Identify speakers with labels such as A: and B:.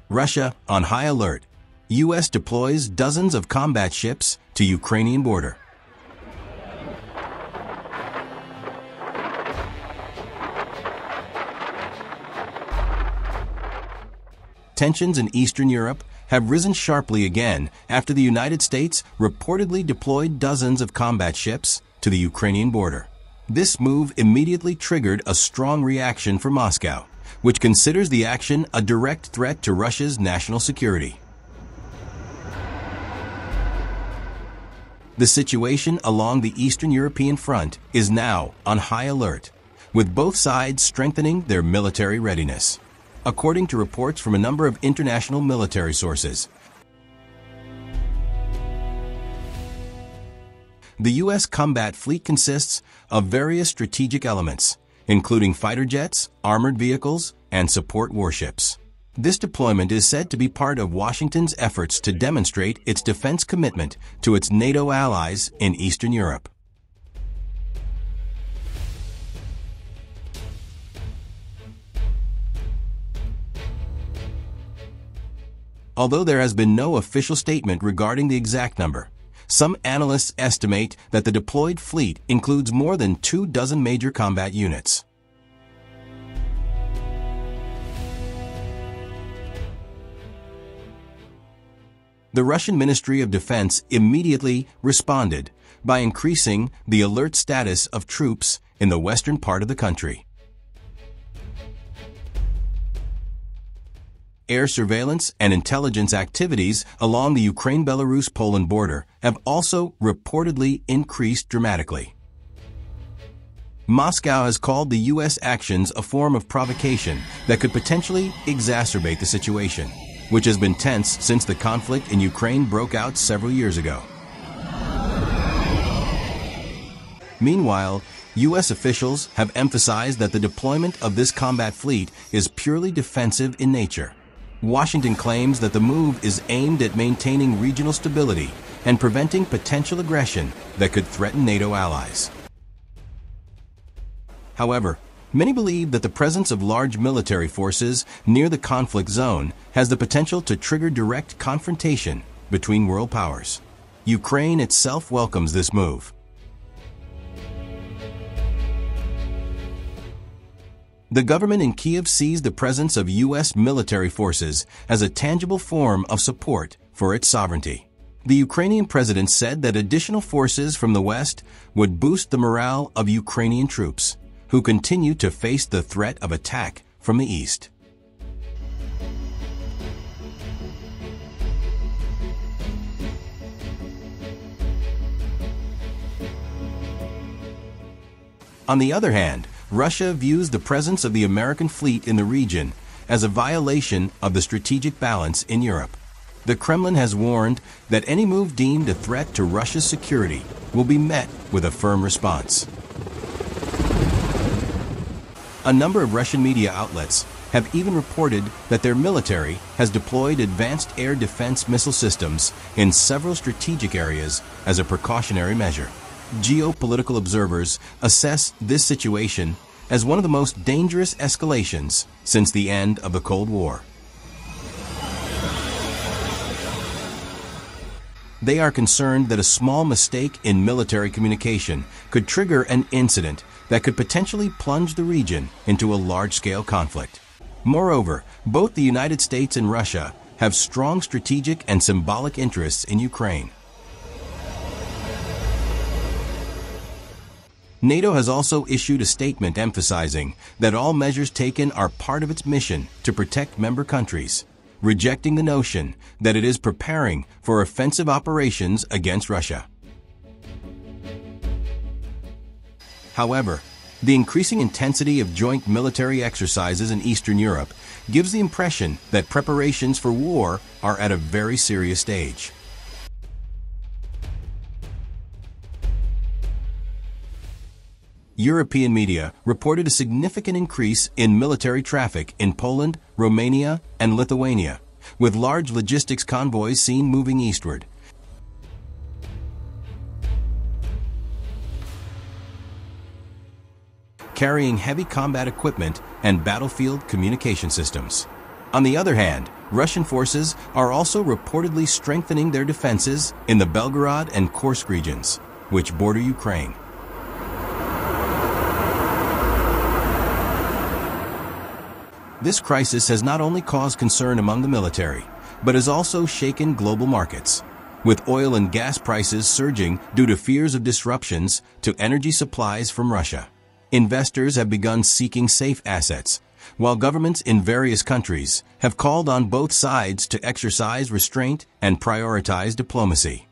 A: Russia on high alert. U.S. deploys dozens of combat ships to Ukrainian border. Tensions in Eastern Europe have risen sharply again after the United States reportedly deployed dozens of combat ships to the Ukrainian border. This move immediately triggered a strong reaction from Moscow, which considers the action a direct threat to Russia's national security. The situation along the Eastern European front is now on high alert, with both sides strengthening their military readiness. According to reports from a number of international military sources, the U.S. combat fleet consists of various strategic elements, including fighter jets, armored vehicles, and support warships. This deployment is said to be part of Washington's efforts to demonstrate its defense commitment to its NATO allies in Eastern Europe. Although there has been no official statement regarding the exact number, some analysts estimate that the deployed fleet includes more than 24 major combat units. The Russian Ministry of Defense immediately responded by increasing the alert status of troops in the western part of the country. Air surveillance and intelligence activities along the Ukraine-Belarus-Poland border have also reportedly increased dramatically. Moscow has called the U.S. actions a form of provocation that could potentially exacerbate the situation, which has been tense since the conflict in Ukraine broke out several years ago. Meanwhile, U.S. officials have emphasized that the deployment of this combat fleet is purely defensive in nature. Washington claims that the move is aimed at maintaining regional stability and preventing potential aggression that could threaten NATO allies. However, many believe that the presence of large military forces near the conflict zone has the potential to trigger direct confrontation between world powers. Ukraine itself welcomes this move. The government in Kyiv sees the presence of U.S. military forces as a tangible form of support for its sovereignty. The Ukrainian president said that additional forces from the West would boost the morale of Ukrainian troops, who continue to face the threat of attack from the East. On the other hand, Russia views the presence of the American fleet in the region as a violation of the strategic balance in Europe. The Kremlin has warned that any move deemed a threat to Russia's security will be met with a firm response. A number of Russian media outlets have even reported that their military has deployed advanced air defense missile systems in several strategic areas as a precautionary measure. Geopolitical observers assess this situation as one of the most dangerous escalations since the end of the Cold War. They are concerned that a small mistake in military communication could trigger an incident that could potentially plunge the region into a large-scale conflict. Moreover, both the United States and Russia have strong strategic and symbolic interests in Ukraine. NATO has also issued a statement emphasizing that all measures taken are part of its mission to protect member countries, rejecting the notion that it is preparing for offensive operations against Russia. However, the increasing intensity of joint military exercises in Eastern Europe gives the impression that preparations for war are at a very serious stage. European media reported a significant increase in military traffic in Poland, Romania, and Lithuania, with large logistics convoys seen moving eastward. Carrying heavy combat equipment and battlefield communication systems. On the other hand, Russian forces are also reportedly strengthening their defenses in the Belgorod and Kursk regions, which border Ukraine. This crisis has not only caused concern among the military, but has also shaken global markets, with oil and gas prices surging due to fears of disruptions to energy supplies from Russia. Investors have begun seeking safe assets, while governments in various countries have called on both sides to exercise restraint and prioritize diplomacy.